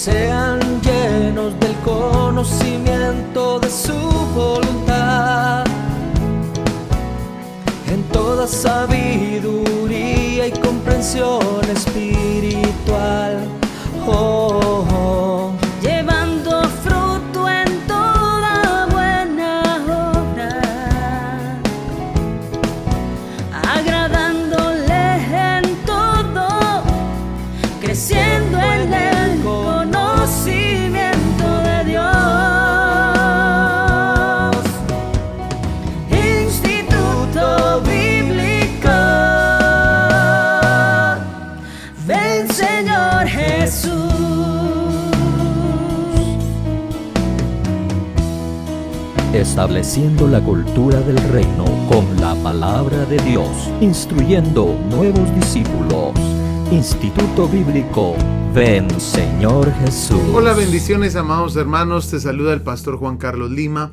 sean llenos del conocimiento de su voluntad, en toda sabiduría y comprensión espiritual. Oh, oh. Llevando fruto en toda buena obra, agradándole en todo, creciendo en el conocimiento de Dios. Instituto Bíblico, ven Señor Jesús. Estableciendo la cultura del reino con la palabra de Dios, instruyendo nuevos discípulos. Instituto Bíblico, ven Señor Jesús. Hola, bendiciones amados hermanos, te saluda el pastor Juan Carlos Lima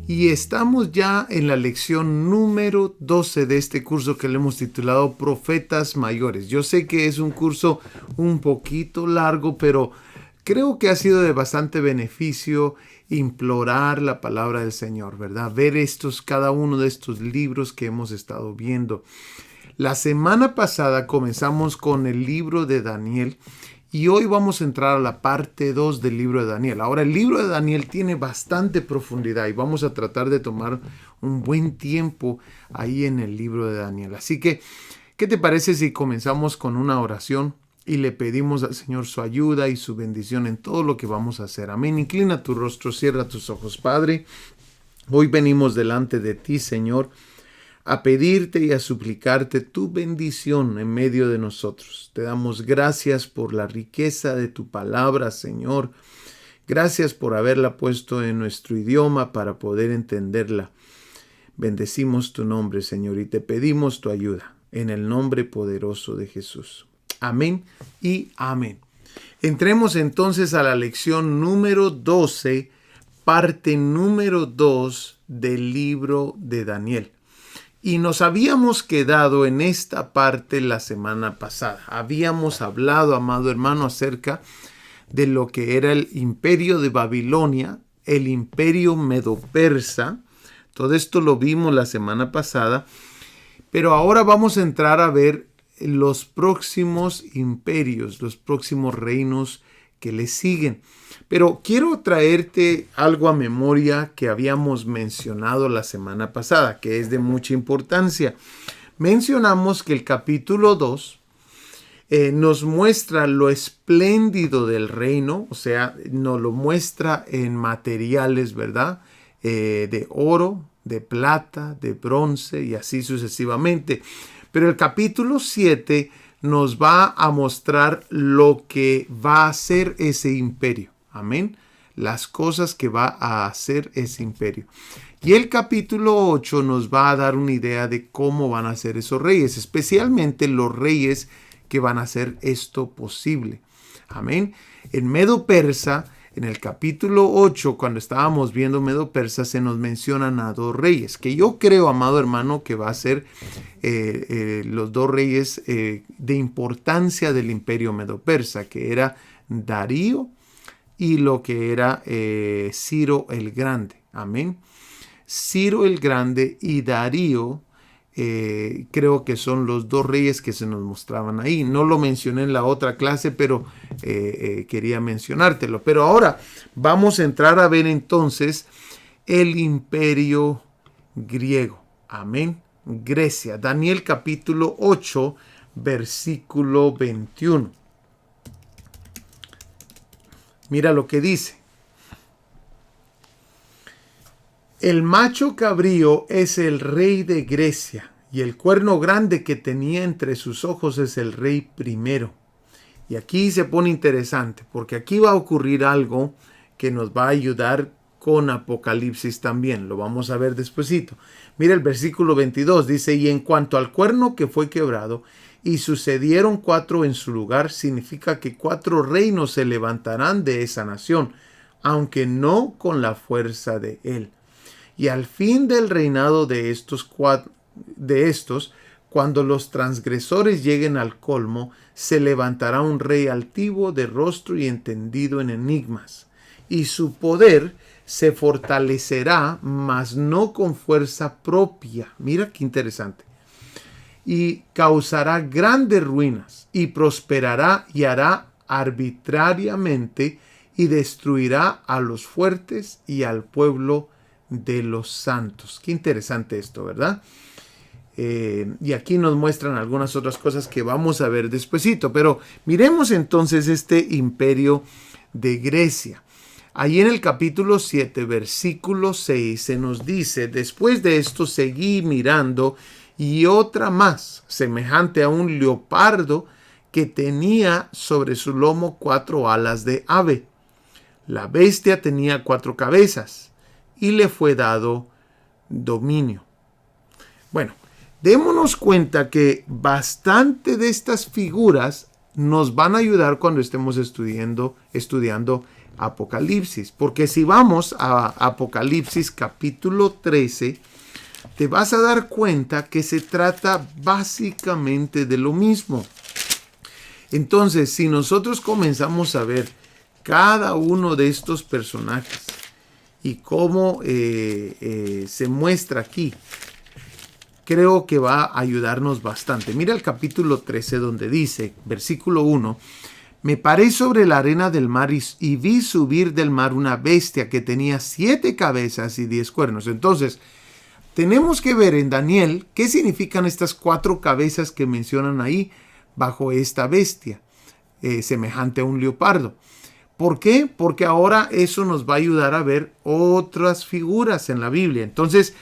y estamos ya en la lección número 12 de este curso que le hemos titulado Profetas Mayores. Yo sé que es un curso un poquito largo, pero creo que ha sido de bastante beneficio implorar la palabra del Señor, ¿verdad? Ver cada uno de estos libros que hemos estado viendo. La semana pasada comenzamos con el libro de Daniel y hoy vamos a entrar a la parte 2 del libro de Daniel. Ahora, el libro de Daniel tiene bastante profundidad y vamos a tratar de tomar un buen tiempo ahí en el libro de Daniel. Así que, ¿qué te parece si comenzamos con una oración y le pedimos al Señor su ayuda y su bendición en todo lo que vamos a hacer? Amén. Inclina tu rostro, cierra tus ojos, Padre. Hoy venimos delante de ti, Señor, a pedirte y a suplicarte tu bendición en medio de nosotros. Te damos gracias por la riqueza de tu palabra, Señor. Gracias por haberla puesto en nuestro idioma para poder entenderla. Bendecimos tu nombre, Señor, y te pedimos tu ayuda en el nombre poderoso de Jesús. Amén y amén. Entremos entonces a la lección número 12, parte número 2 del libro de Daniel. Y nos habíamos quedado en esta parte la semana pasada. Habíamos hablado, amado hermano, acerca de lo que era el imperio de Babilonia, el imperio medo-persa. Todo esto lo vimos la semana pasada. Pero ahora vamos a entrar a ver los próximos imperios, los próximos reinos que le siguen. Pero quiero traerte algo a memoria que habíamos mencionado la semana pasada, que es de mucha importancia. Mencionamos que el capítulo 2 nos muestra lo espléndido del reino, o sea, nos lo muestra en materiales, ¿verdad? De oro, de plata, de bronce y así sucesivamente. Pero el capítulo 7 nos va a mostrar lo que va a hacer ese imperio. Amén. Las cosas que va a hacer ese imperio. Y el capítulo 8 nos va a dar una idea de cómo van a ser esos reyes, especialmente los reyes que van a hacer esto posible. Amén. En Medo-Persa, en el capítulo 8, cuando estábamos viendo Medo-Persa, se nos mencionan a dos reyes, que yo creo, amado hermano, que va a ser los dos reyes de importancia del imperio Medo-Persa, que era Darío y lo que era Ciro el Grande. Amén. Ciro el Grande y Darío creo que son los dos reyes que se nos mostraban ahí. No lo mencioné en la otra clase, pero quería mencionártelo. Pero ahora vamos a entrar a ver entonces el imperio griego. Amén. Grecia. Daniel capítulo 8, versículo 21. Mira lo que dice. El macho cabrío es el rey de Grecia, y el cuerno grande que tenía entre sus ojos es el rey primero. Y aquí se pone interesante, porque aquí va a ocurrir algo que nos va a ayudar con Apocalipsis también. Lo vamos a ver despuesito. Mira el versículo 22, dice, y en cuanto al cuerno que fue quebrado, y sucedieron 4 en su lugar, significa que 4 reinos se levantarán de esa nación, aunque no con la fuerza de él. Y al fin del reinado de estos, 4 Cuando los transgresores lleguen al colmo, se levantará un rey altivo de rostro y entendido en enigmas, y su poder se fortalecerá, mas no con fuerza propia. Mira qué interesante. Y causará grandes ruinas, y prosperará y hará arbitrariamente, y destruirá a los fuertes y al pueblo de los santos. Qué interesante esto, ¿verdad? Y aquí nos muestran algunas otras cosas que vamos a ver despuesito. Pero miremos entonces este imperio de Grecia. Ahí en el capítulo 7, versículo 6, se nos dice: después de esto seguí mirando, y otra más, semejante a un leopardo, que tenía sobre su lomo 4 alas de ave. La bestia tenía 4 cabezas, y le fue dado dominio. Bueno, démonos cuenta que bastante de estas figuras nos van a ayudar cuando estemos estudiando Apocalipsis. Porque si vamos a Apocalipsis capítulo 13, te vas a dar cuenta que se trata básicamente de lo mismo. Entonces, si nosotros comenzamos a ver cada uno de estos personajes y cómo se muestra aquí, creo que va a ayudarnos bastante. Mira el capítulo 13 donde dice, versículo 1, me paré sobre la arena del mar y vi subir del mar una bestia que tenía 7 cabezas y 10 cuernos. Entonces, tenemos que ver en Daniel qué significan estas 4 cabezas que mencionan ahí bajo esta bestia, semejante a un leopardo. ¿Por qué? Porque ahora eso nos va a ayudar a ver otras figuras en la Biblia. Entonces,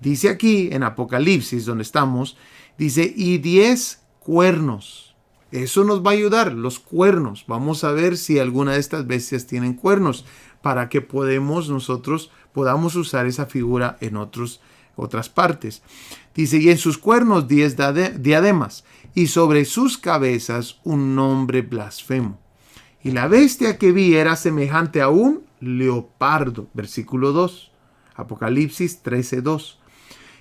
dice aquí en Apocalipsis, donde estamos, dice, y 10 cuernos. Eso nos va a ayudar, los cuernos. Vamos a ver si alguna de estas bestias tienen cuernos, para que nosotros podamos usar esa figura en otras partes. Dice, y en sus cuernos 10 diademas, y sobre sus cabezas un nombre blasfemo. Y la bestia que vi era semejante a un leopardo. Versículo 2. Apocalipsis 13:2.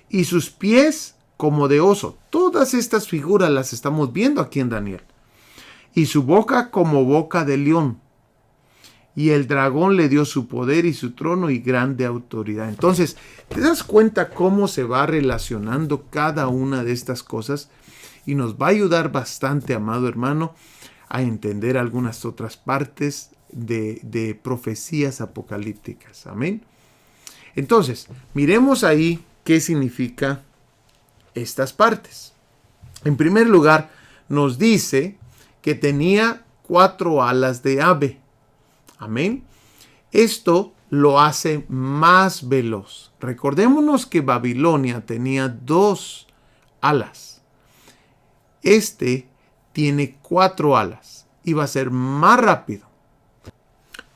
Y sus pies como de oso. Todas estas figuras las estamos viendo aquí en Daniel. Y su boca como boca de león. Y el dragón le dio su poder y su trono y grande autoridad. Entonces, ¿te das cuenta cómo se va relacionando cada una de estas cosas? Y nos va a ayudar bastante, amado hermano, a entender algunas otras partes de profecías apocalípticas. Amén. Entonces, miremos ahí qué significa estas partes. En primer lugar, nos dice que tenía 4 alas de ave. Amén. Esto lo hace más veloz. Recordémonos que Babilonia tenía 2 alas. Este tiene 4 alas y va a ser más rápido.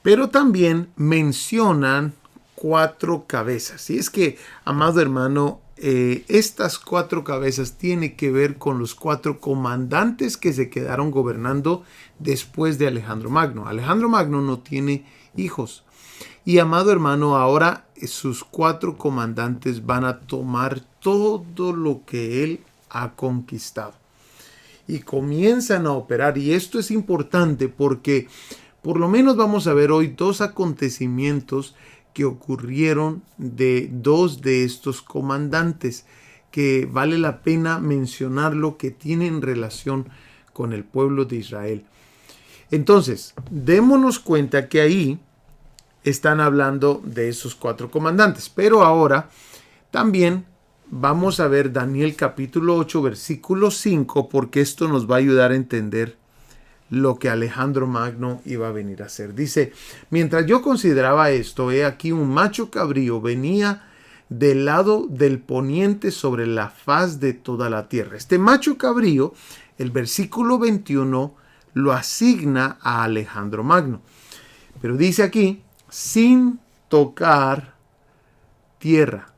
Pero también mencionan 4 cabezas. Y es que, amado hermano, estas 4 cabezas tienen que ver con los 4 comandantes que se quedaron gobernando después de Alejandro Magno. Alejandro Magno no tiene hijos. Y, amado hermano, ahora sus 4 comandantes van a tomar todo lo que él ha conquistado. Y comienzan a operar. Y esto es importante porque por lo menos vamos a ver hoy 2 acontecimientos que ocurrieron de 2 de estos comandantes, que vale la pena mencionarlo, que tienen relación con el pueblo de Israel. Entonces, démonos cuenta que ahí están hablando de esos 4 comandantes. Pero ahora también vamos a ver Daniel capítulo 8, versículo 5, porque esto nos va a ayudar a entender lo que Alejandro Magno iba a venir a hacer. Dice, mientras yo consideraba esto, he aquí un macho cabrío venía del lado del poniente sobre la faz de toda la tierra. Este macho cabrío, el versículo 21, lo asigna a Alejandro Magno. Pero dice aquí, sin tocar tierra.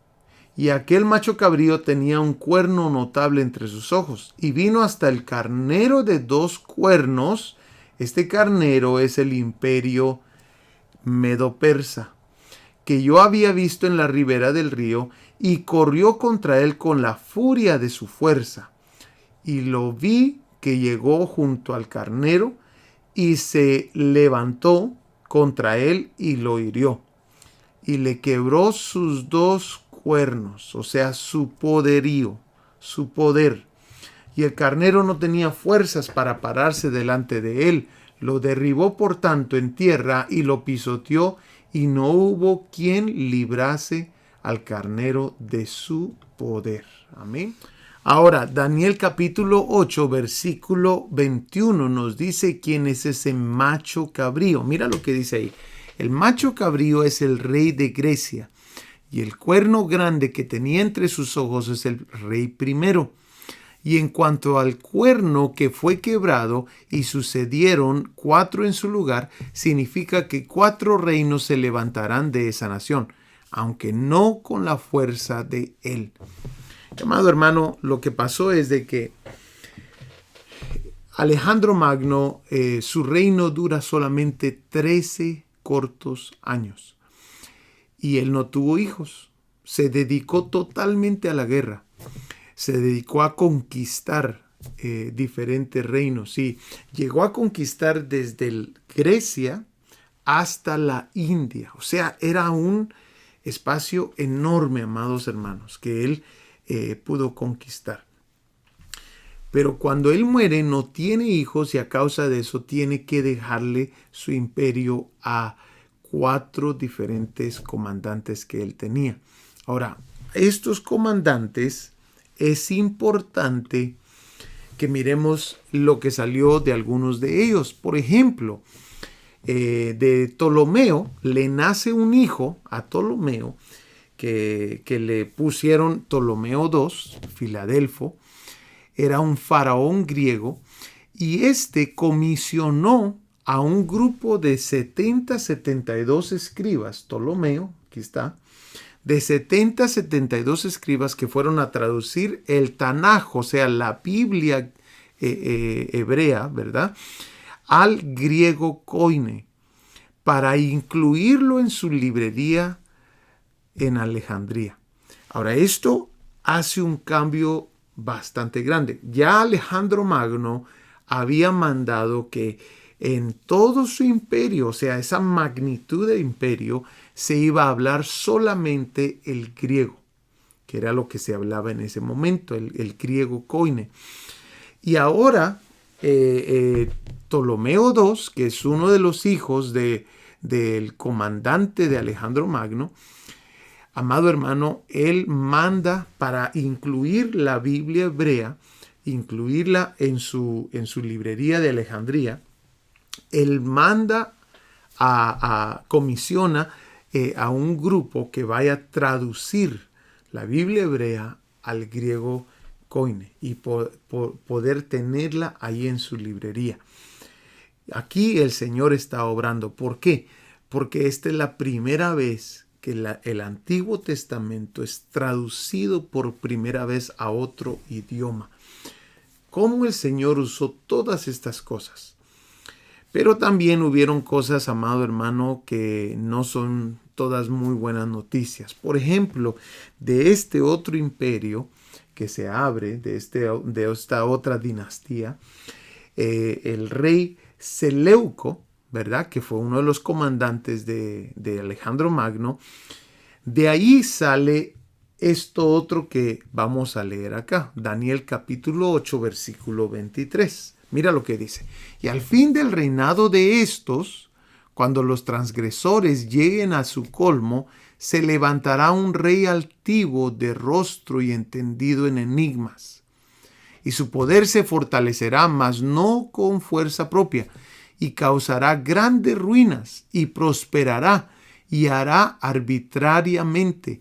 Y aquel macho cabrío tenía un cuerno notable entre sus ojos, y vino hasta el carnero de 2 cuernos. Este carnero es el imperio medo-persa, que yo había visto en la ribera del río, y corrió contra él con la furia de su fuerza. y lo vi que llegó junto al carnero y se levantó contra él y lo hirió. Y le quebró sus 2 cuernos, o sea, su poderío, su poder. Y el carnero no tenía fuerzas para pararse delante de él. Lo derribó por tanto en tierra y lo pisoteó, y no hubo quien librase al carnero de su poder. Amén. Ahora, Daniel capítulo 8, versículo 21 nos dice quién es ese macho cabrío. Mira lo que dice ahí. El macho cabrío es el rey de Grecia, y el cuerno grande que tenía entre sus ojos es el rey primero. Y en cuanto al cuerno que fue quebrado y sucedieron 4 en su lugar, significa que 4 reinos se levantarán de esa nación, aunque no con la fuerza de él. Amado hermano, lo que pasó es de que Alejandro Magno, su reino dura solamente 13 cortos años. Y él no tuvo hijos. Se dedicó totalmente a la guerra. Se dedicó a conquistar diferentes reinos. Sí, llegó a conquistar desde Grecia hasta la India. O sea, era un espacio enorme, amados hermanos, que él pudo conquistar. Pero cuando él muere no tiene hijos, y a causa de eso tiene que dejarle su imperio a 4 diferentes comandantes que él tenía. Ahora, estos comandantes, es importante que miremos lo que salió de algunos de ellos. Por ejemplo, de Ptolomeo le nace un hijo a Ptolomeo que le pusieron Ptolomeo II, Filadelfo. Era un faraón griego, y este comisionó a un grupo de 72 escribas, Ptolomeo, aquí está, de 72 escribas que fueron a traducir el Tanaj, o sea, la Biblia hebrea, ¿verdad?, al griego koine, para incluirlo en su librería en Alejandría. Ahora, esto hace un cambio bastante grande. Ya Alejandro Magno había mandado que en todo su imperio, o sea, esa magnitud de imperio, se iba a hablar solamente el griego, que era lo que se hablaba en ese momento, el griego koine. Y ahora Ptolomeo II, que es uno de los hijos del comandante de Alejandro Magno, amado hermano, él manda para incluir la Biblia hebrea, incluirla en su librería de Alejandría. Él manda comisiona a un grupo que vaya a traducir la Biblia hebrea al griego koine y poder tenerla ahí en su librería. Aquí el Señor está obrando. ¿Por qué? Porque esta es la primera vez que el Antiguo Testamento es traducido por primera vez a otro idioma. ¿Cómo el Señor usó todas estas cosas? Pero también hubieron cosas, amado hermano, que no son todas muy buenas noticias. Por ejemplo, de este otro imperio que se abre, de esta otra dinastía, el rey Seleuco, ¿verdad?, que fue uno de los comandantes de Alejandro Magno. De ahí sale esto otro que vamos a leer acá, Daniel capítulo 8, versículo 23. Mira lo que dice. Y al fin del reinado de estos, cuando los transgresores lleguen a su colmo, se levantará un rey altivo de rostro y entendido en enigmas. Y su poder se fortalecerá, mas no con fuerza propia, y causará grandes ruinas, y prosperará, y hará arbitrariamente,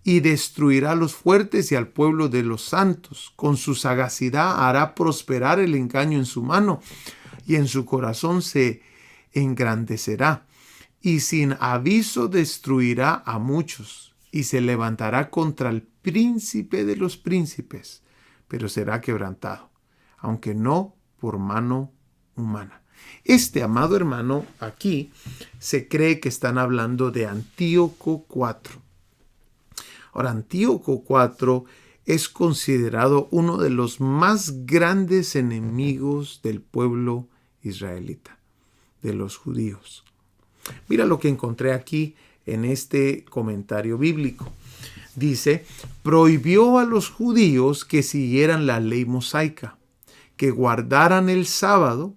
y destruirá a los fuertes y al pueblo de los santos. Con su sagacidad hará prosperar el engaño en su mano, y en su corazón se engrandecerá. Y sin aviso destruirá a muchos, y se levantará contra el príncipe de los príncipes, pero será quebrantado, aunque no por mano humana. Este, amado hermano, aquí se cree que están hablando de Antíoco IV. Ahora, Antíoco IV es considerado uno de los más grandes enemigos del pueblo israelita, de los judíos. Mira lo que encontré aquí en este comentario bíblico. Dice, prohibió a los judíos que siguieran la ley mosaica, que guardaran el sábado,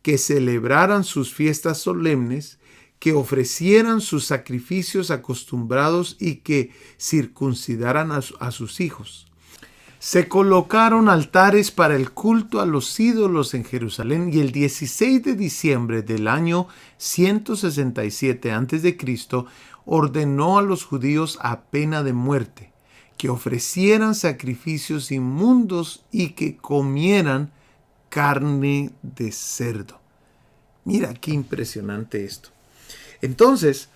que celebraran sus fiestas solemnes, que ofrecieran sus sacrificios acostumbrados y que circuncidaran a sus hijos. Se colocaron altares para el culto a los ídolos en Jerusalén y el 16 de diciembre del año 167 a.C. ordenó a los judíos a pena de muerte que ofrecieran sacrificios inmundos y que comieran carne de cerdo. Mira qué impresionante esto. Entonces,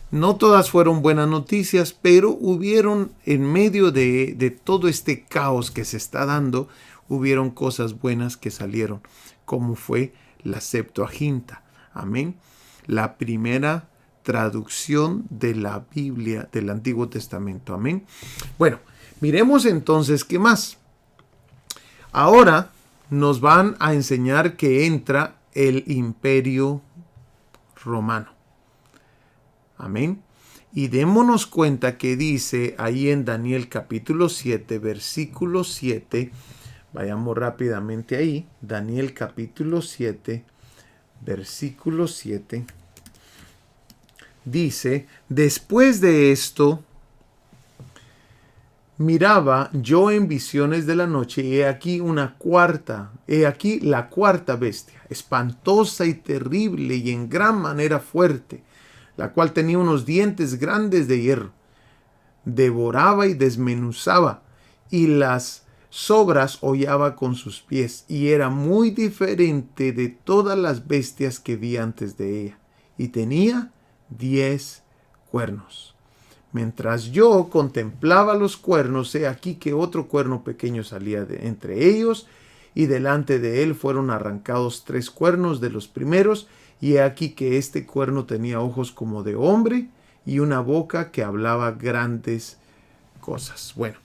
no todas fueron buenas noticias, pero hubieron, en medio de todo este caos que se está dando, hubieron cosas buenas que salieron, como fue la Septuaginta. Amén. La primera traducción de la Biblia del Antiguo Testamento. Amén. Bueno, miremos entonces qué más. Ahora nos van a enseñar que entra el Imperio Romano. Amén. Y démonos cuenta que dice ahí en Daniel capítulo 7, versículo 7. Vayamos rápidamente ahí. Daniel capítulo 7, versículo 7. Dice, después de esto, miraba yo en visiones de la noche, y he aquí la cuarta bestia, espantosa y terrible y en gran manera fuerte, la cual tenía unos dientes grandes de hierro, devoraba y desmenuzaba, y las sobras hollaba con sus pies, y era muy diferente de todas las bestias que vi antes de ella, y tenía 10 cuernos. Mientras yo contemplaba los cuernos, he aquí que otro cuerno pequeño salía de entre ellos, y delante de él fueron arrancados 3 cuernos de los primeros, y he aquí que este cuerno tenía ojos como de hombre, y una boca que hablaba grandes cosas. Bueno,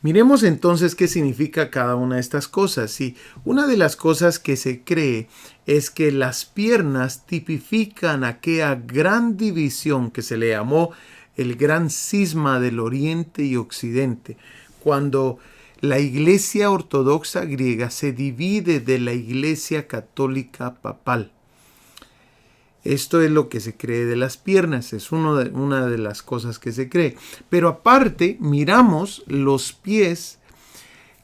miremos entonces qué significa cada una de estas cosas. Y una de las cosas que se cree es que las piernas tipifican aquella gran división que se le llamó el gran cisma del Oriente y Occidente, cuando la Iglesia Ortodoxa griega se divide de la Iglesia Católica Papal. Esto es lo que se cree de las piernas, es una de las cosas que se cree. Pero aparte, miramos los pies,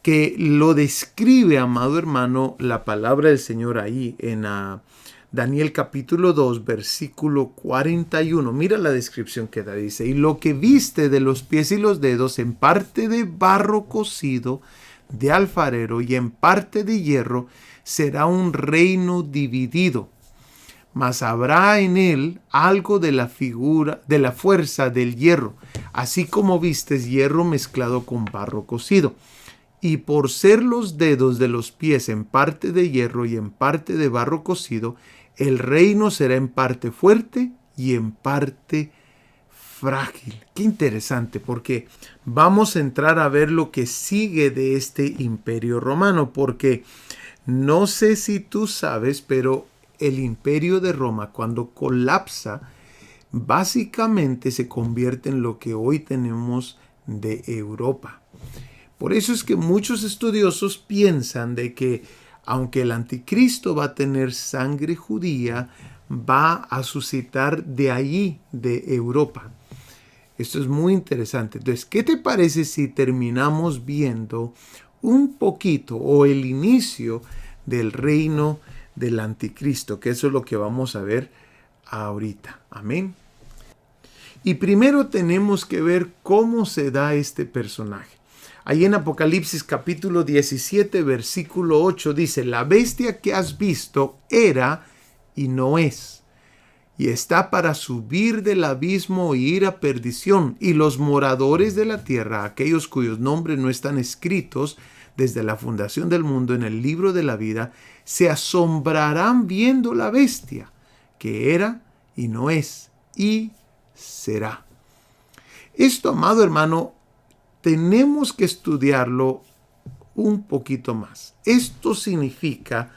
que lo describe, amado hermano, la palabra del Señor ahí en Daniel capítulo 2, versículo 41. Mira la descripción que da, dice, y lo que viste de los pies y los dedos en parte de barro cocido de alfarero y en parte de hierro, será un reino dividido. Mas habrá en él algo de la fuerza del hierro, así como vistes hierro mezclado con barro cocido. Y por ser los dedos de los pies en parte de hierro y en parte de barro cocido, el reino será en parte fuerte y en parte frágil. Qué interesante, porque vamos a entrar a ver lo que sigue de este imperio romano, porque no sé si tú sabes, pero el imperio de Roma, cuando colapsa, básicamente se convierte en lo que hoy tenemos de Europa. Por eso es que muchos estudiosos piensan de que aunque el anticristo va a tener sangre judía, va a suscitar de allí, de Europa. Esto es muy interesante. Entonces, ¿qué te parece si terminamos viendo un poquito o el inicio del reino del anticristo? Que eso es lo que vamos a ver ahorita. Amén. Y primero tenemos que ver cómo se da este personaje. Ahí en Apocalipsis capítulo 17, versículo 8 dice, la bestia que has visto era y no es, y está para subir del abismo e ir a perdición, y los moradores de la tierra, aquellos cuyos nombres no están escritos desde la fundación del mundo en el libro de la vida, se asombrarán viendo la bestia, que era y no es, y será. Esto, amado hermano, tenemos que estudiarlo un poquito más. Esto significa,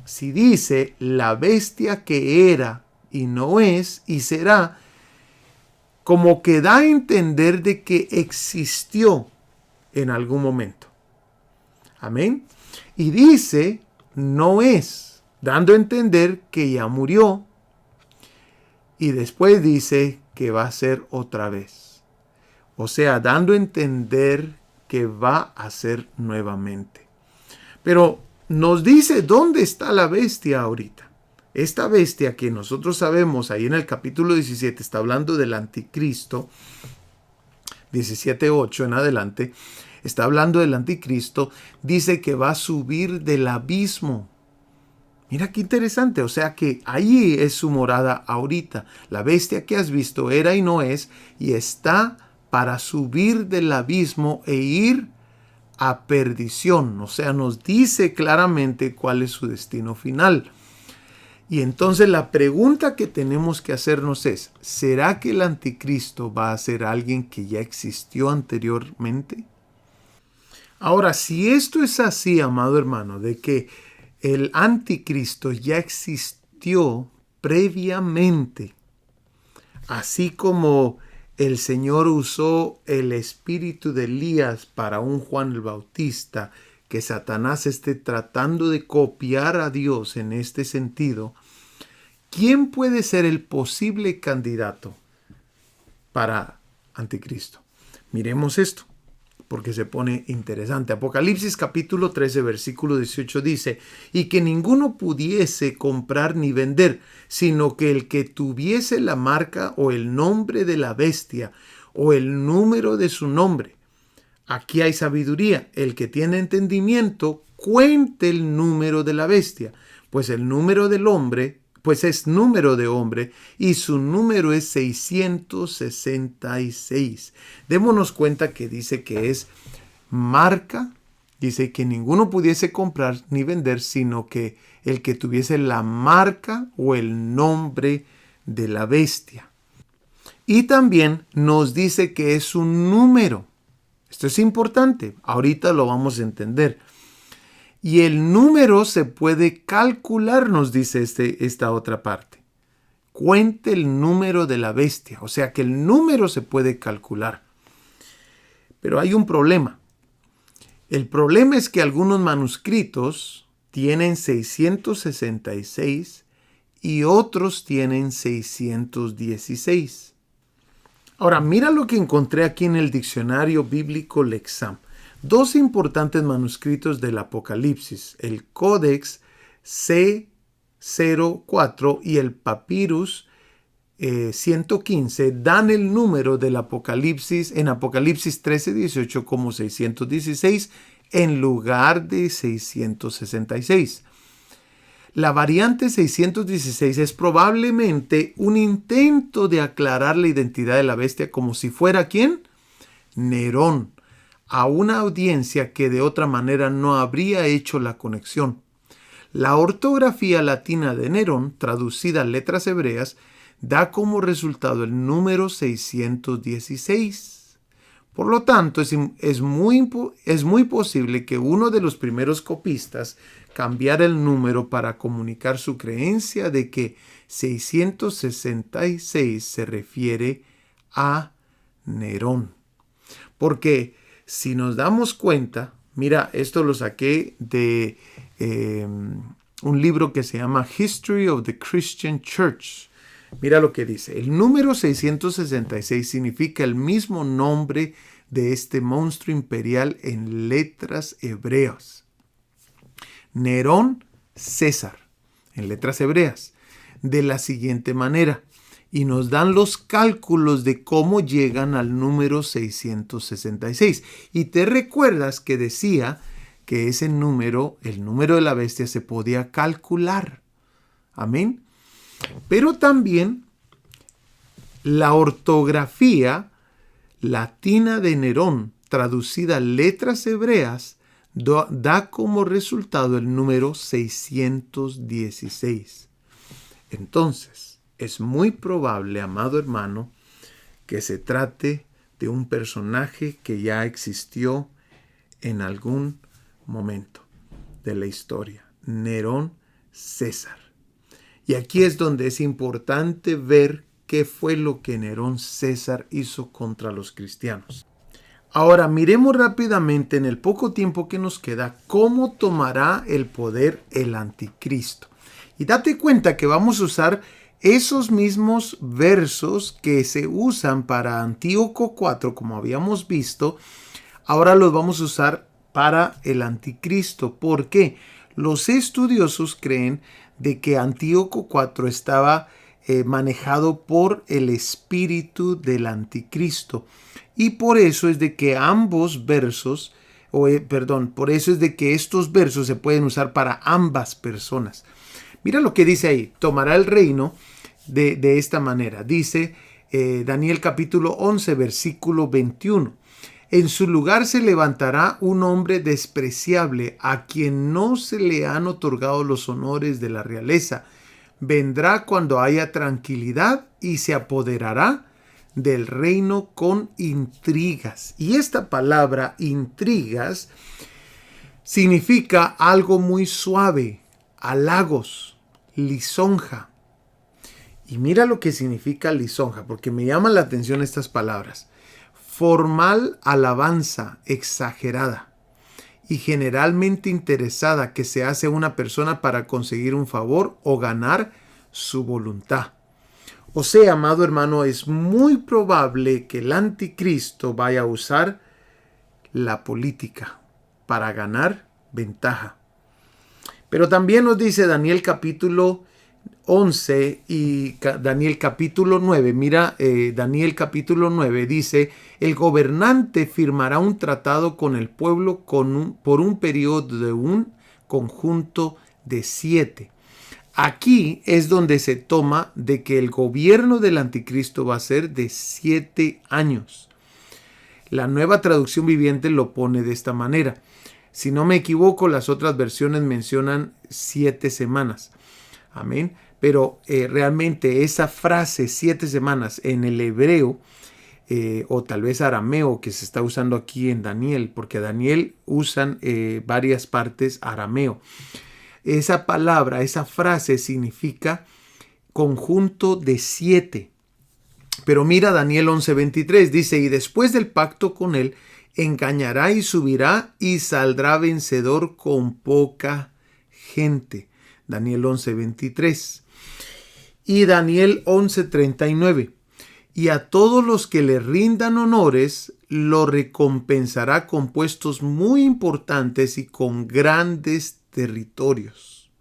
si dice la bestia que era y no es y será, como que da a entender de que existió en algún momento. Amén. Y dice no es, dando a entender que ya murió. Y después dice que va a ser otra vez. O sea, dando a entender que va a ser nuevamente. Pero nos dice dónde está la bestia ahorita. Esta bestia que nosotros sabemos ahí en el capítulo 17 está hablando del anticristo. 17:8 en adelante. Está hablando del anticristo. Dice que va a subir del abismo. Mira qué interesante, o sea que allí es su morada ahorita. La bestia que has visto era y no es, y está para subir del abismo e ir a perdición. O sea, nos dice claramente cuál es su destino final. Y entonces la pregunta que tenemos que hacernos es, ¿será que el anticristo va a ser alguien que ya existió anteriormente? Ahora, si esto es así, amado hermano, de que el anticristo ya existió previamente, así como el Señor usó el espíritu de Elías para un Juan el Bautista, que Satanás esté tratando de copiar a Dios en este sentido. ¿Quién puede ser el posible candidato para anticristo? Miremos esto, porque se pone interesante. Apocalipsis capítulo 13, versículo 18 dice, y que ninguno pudiese comprar ni vender, sino que el que tuviese la marca o el nombre de la bestia o el número de su nombre. Aquí hay sabiduría. El que tiene entendimiento, cuente el número de la bestia, pues el número del hombre, pues es número de hombre, y su número es 666. Démonos cuenta que dice que es marca, dice que ninguno pudiese comprar ni vender, sino que el que tuviese la marca o el nombre de la bestia. Y también nos dice que es un número. Esto es importante, ahorita lo vamos a entender. Y el número se puede calcular, nos dice esta otra parte. Cuente el número de la bestia. O sea que el número se puede calcular. Pero hay un problema. El problema es que algunos manuscritos tienen 666 y otros tienen 616. Ahora, mira lo que encontré aquí en el diccionario bíblico Lexam. Dos importantes manuscritos del Apocalipsis, el Codex C04 y el Papyrus 115, dan el número del Apocalipsis en Apocalipsis 13:18 como 616 en lugar de 666. La variante 616 es probablemente un intento de aclarar la identidad de la bestia como si fuera ¿quién? Nerón, a una audiencia que de otra manera no habría hecho la conexión. La ortografía latina de Nerón, traducida a letras hebreas, da como resultado el número 616. Por lo tanto, es muy posible que uno de los primeros copistas cambiara el número para comunicar su creencia de que 666 se refiere a Nerón. Porque si nos damos cuenta, mira, esto lo saqué de un libro que se llama History of the Christian Church. Mira lo que dice. El número 666 significa el mismo nombre de este monstruo imperial en letras hebreas. Nerón, César, en letras hebreas, de la siguiente manera. Y nos dan los cálculos de cómo llegan al número 666. Y te recuerdas que decía que ese número, el número de la bestia, se podía calcular. Amén. Pero también la ortografía latina de Nerón, traducida a letras hebreas, da como resultado el número 616. Entonces, es muy probable, amado hermano, que se trate de un personaje que ya existió en algún momento de la historia, Nerón César. Y aquí es donde es importante ver qué fue lo que Nerón César hizo contra los cristianos. Ahora miremos rápidamente en el poco tiempo que nos queda cómo tomará el poder el anticristo. Y date cuenta que vamos a usar esos mismos versos que se usan para Antíoco IV, como habíamos visto, ahora los vamos a usar para el anticristo. ¿Por qué? Los estudiosos creen de que Antíoco IV estaba manejado por el espíritu del anticristo. Y por eso es de que ambos versos, por eso es de que estos versos se pueden usar para ambas personas. Mira lo que dice ahí, tomará el reino de esta manera. Dice Daniel capítulo 11, versículo 21. En su lugar se levantará un hombre despreciable a quien no se le han otorgado los honores de la realeza. Vendrá cuando haya tranquilidad y se apoderará del reino con intrigas. Y esta palabra intrigas significa algo muy suave, halagos, lisonja. Y mira lo que significa lisonja, porque me llaman la atención estas palabras. Formal alabanza exagerada y generalmente interesada que se hace a una persona para conseguir un favor o ganar su voluntad. O sea, amado hermano, es muy probable que el anticristo vaya a usar la política para ganar ventaja. Pero también nos dice Daniel capítulo 11 y Daniel capítulo 9. Mira, Daniel capítulo 9 dice: el gobernante firmará un tratado con el pueblo por un periodo de un conjunto de 7. Aquí es donde se toma de que el gobierno del anticristo va a ser de 7 años. La Nueva Traducción Viviente lo pone de esta manera. Si no me equivoco, las otras versiones mencionan 7 semanas. Amén. Pero realmente esa frase 7 semanas en el hebreo o tal vez arameo que se está usando aquí en Daniel, porque Daniel usan varias partes arameo. Esa palabra, esa frase significa conjunto de 7. Pero mira Daniel 11:23, dice: y después del pacto con él, engañará y subirá y saldrá vencedor con poca gente. Daniel 11:23. Y Daniel 11:39. Y a todos los que le rindan honores, lo recompensará con puestos muy importantes y con grandes territorios.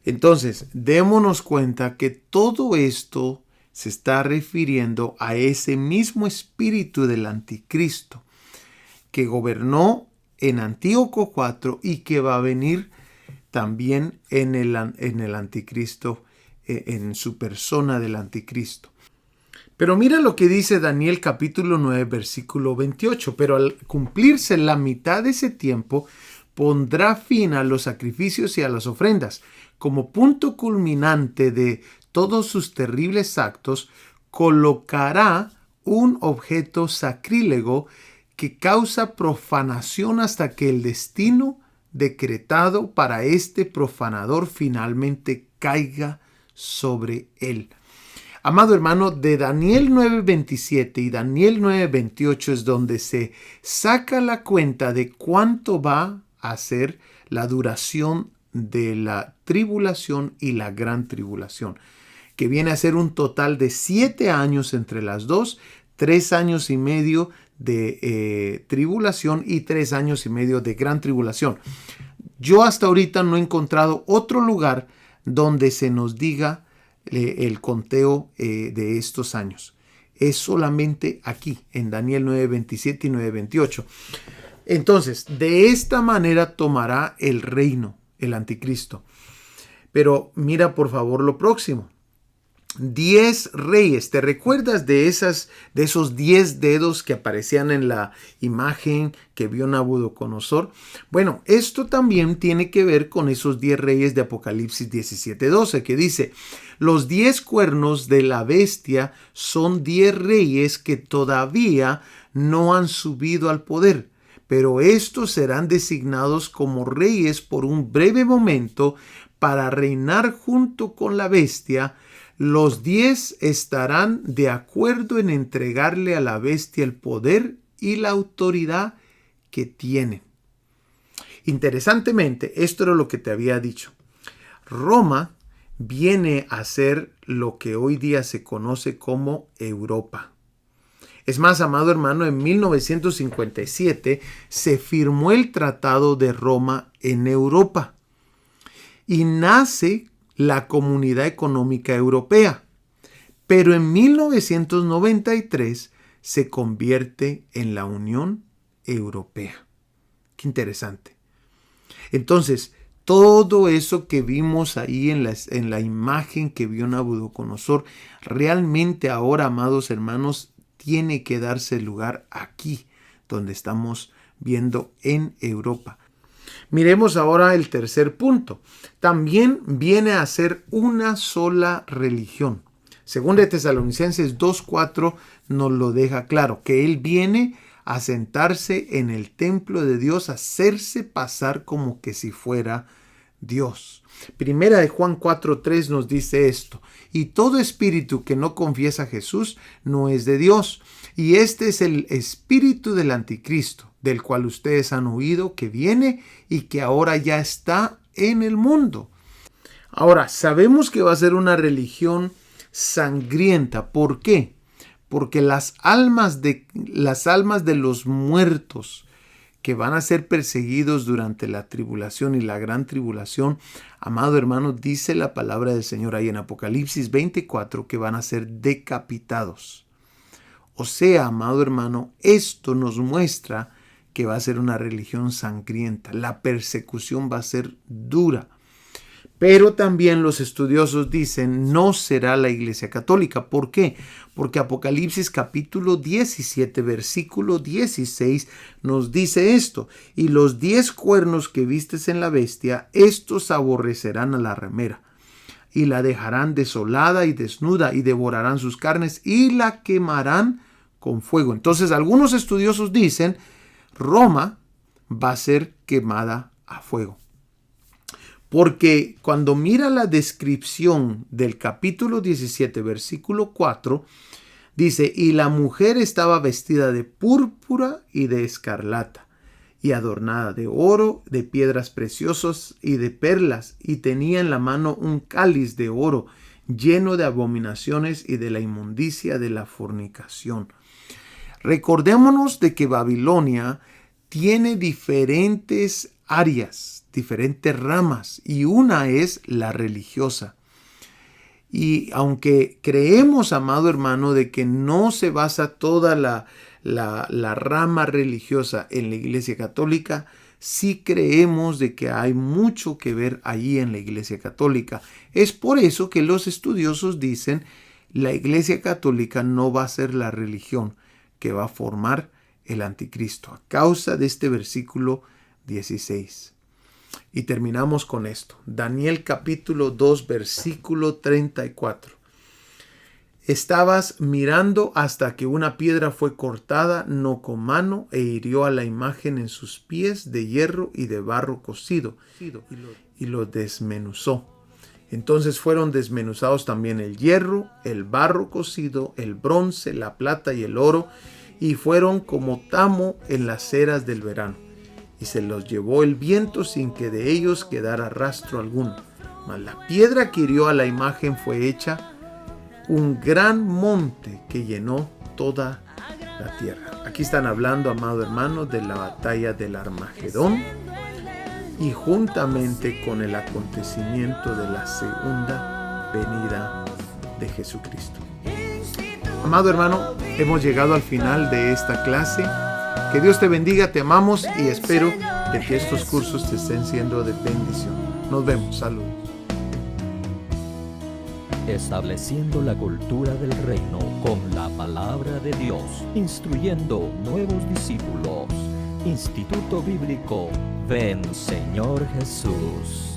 Entonces, démonos cuenta que todo esto se está refiriendo a ese mismo espíritu del anticristo que gobernó en Antíoco IV y que va a venir también en el anticristo, en su persona del anticristo. Pero mira lo que dice Daniel capítulo 9, versículo 28. Pero al cumplirse la mitad de ese tiempo, pondrá fin a los sacrificios y a las ofrendas. Como punto culminante de todos sus terribles actos, colocará un objeto sacrílego que causa profanación hasta que el destino decretado para este profanador finalmente caiga sobre él. Amado hermano, de Daniel 9:27 y Daniel 9:28 es donde se saca la cuenta de cuánto va a ser la duración de la tribulación y la gran tribulación, que viene a ser un total de 7 años entre las dos, 3 años y medio de tribulación y 3 años y medio de gran tribulación. Yo hasta ahorita no he encontrado otro lugar donde se nos diga el conteo de estos años. Es solamente aquí, en Daniel 9:27 y 9:28. Entonces, de esta manera tomará el reino, el anticristo. Pero mira por favor lo próximo. 10 reyes. ¿Te recuerdas de esos 10 dedos que aparecían en la imagen que vio Nabucodonosor? Bueno, esto también tiene que ver con esos 10 reyes de Apocalipsis 17:12, que dice: los 10 cuernos de la bestia son 10 reyes que todavía no han subido al poder, pero estos serán designados como reyes por un breve momento para reinar junto con la bestia. Los 10 estarán de acuerdo en entregarle a la bestia el poder y la autoridad que tienen. Interesantemente, esto era lo que te había dicho. Roma viene a ser lo que hoy día se conoce como Europa. Es más, amado hermano, en 1957 se firmó el Tratado de Roma en Europa y nace la Comunidad Económica Europea, pero en 1993 se convierte en la Unión Europea. Qué interesante. Entonces, todo eso que vimos ahí en la imagen que vio Nabucodonosor, realmente ahora, amados hermanos, tiene que darse lugar aquí, donde estamos viendo en Europa. Miremos ahora el tercer punto. También viene a ser una sola religión. Según de Tesalonicenses 2:4 nos lo deja claro, que Él viene a sentarse en el templo de Dios, a hacerse pasar como que si fuera Dios. Primera de Juan 4:3 nos dice esto: y todo espíritu que no confiesa a Jesús no es de Dios. Y este es el espíritu del anticristo, del cual ustedes han oído que viene y que ahora ya está en el mundo. Ahora, sabemos que va a ser una religión sangrienta. ¿Por qué? Porque las almas de los muertos que van a ser perseguidos durante la tribulación y la gran tribulación, amado hermano, dice la palabra del Señor ahí en Apocalipsis 24 que van a ser decapitados. O sea, amado hermano, esto nos muestra que va a ser una religión sangrienta. La persecución va a ser dura. Pero también los estudiosos dicen, no será la Iglesia Católica. ¿Por qué? Porque Apocalipsis capítulo 17, versículo 16 nos dice esto: y los 10 cuernos que vistes en la bestia, estos aborrecerán a la ramera, y la dejarán desolada y desnuda, y devorarán sus carnes, y la quemarán con fuego. Entonces, algunos estudiosos dicen, Roma va a ser quemada a fuego. Porque cuando mira la descripción del capítulo 17, versículo 4, dice: y la mujer estaba vestida de púrpura y de escarlata, y adornada de oro, de piedras preciosas y de perlas, y tenía en la mano un cáliz de oro lleno de abominaciones y de la inmundicia de la fornicación. Recordémonos de que Babilonia tiene diferentes áreas, diferentes ramas, y una es la religiosa. Y aunque creemos, amado hermano, de que no se basa toda la rama religiosa en la Iglesia Católica, sí creemos de que hay mucho que ver ahí en la Iglesia Católica. Es por eso que los estudiosos dicen, la Iglesia Católica no va a ser la religión que va a formar el anticristo, a causa de este versículo 16. Y terminamos con esto. Daniel capítulo 2, versículo 34. Estabas mirando hasta que una piedra fue cortada, no con mano, e hirió a la imagen en sus pies de hierro y de barro cocido, y lo desmenuzó. Entonces fueron desmenuzados también el hierro, el barro cocido, el bronce, la plata y el oro, y fueron como tamo en las eras del verano. Y se los llevó el viento sin que de ellos quedara rastro alguno. Mas la piedra que hirió a la imagen fue hecha un gran monte que llenó toda la tierra. Aquí están hablando, amado hermano, de la batalla del Armagedón y juntamente con el acontecimiento de la segunda venida de Jesucristo. Amado hermano, hemos llegado al final de esta clase. Que Dios te bendiga, te amamos y espero de que estos cursos te estén siendo de bendición. Nos vemos, saludos. estableciendo la cultura del reino con la palabra de Dios, instruyendo nuevos discípulos. Instituto Bíblico Ven Señor Jesús.